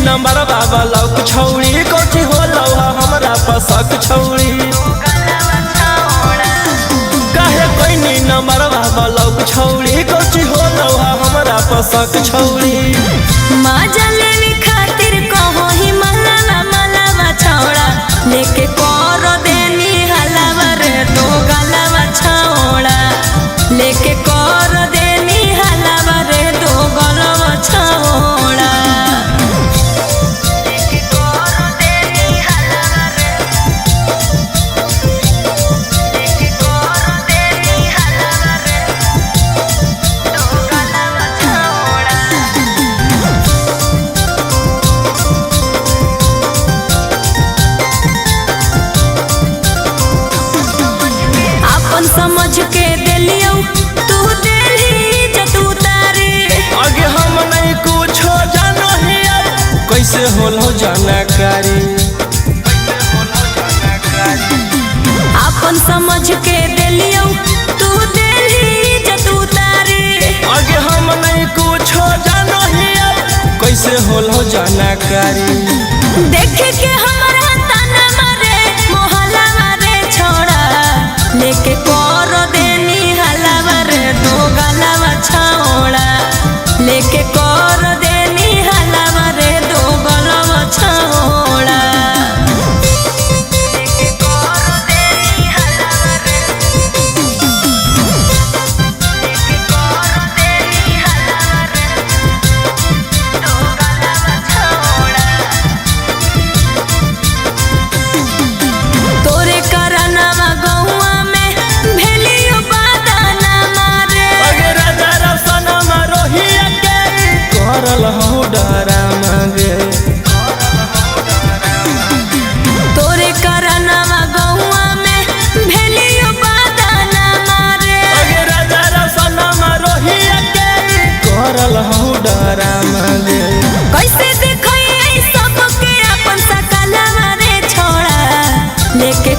number बाबा लौक छौड़ी कोठी हो लौहा हमरा पसक छौड़ी काहे कोई नी नंबर बाबा लौक छौड़ी कोठी हो लौहा हमरा पसक छौड़ी माजा लेनी खातिर कहो ही मलावा मलावा छौड़ा लेके कर देनी हलावा रे दो गलावा छौड़ा लेके कर देनी हलावा रे दो गलावा छौड़ा समझ के दिलियो तू दिली जतू तारे आगे हम नहीं कुछ जानो ही कैसे होलो जानकारी अपन समझ के दिलियो तू दिली जतू तारे आगे हम नहीं कुछ जानो ही कैसे होलो जानकारी देख के हमारा ताना मारे मोहल्ला मारे छोड़ा लेके कर देनी हलावा रे दो गलावा छौड़ा लेके कर देनी हलावा रे दो गलावा छौड़ा तोरे करनवा गौआ में भेलियो बादाना मारे अगे राजा रसना मारोहिया के करल हो डरा मांगे तोरे करनवा गौआ में भेलियो बादाना मारे अगे राजा रसना मारोहिया के करल हो डरा मांगे कैसे देखई सबके अपन सकला मारे छोड़ा लेके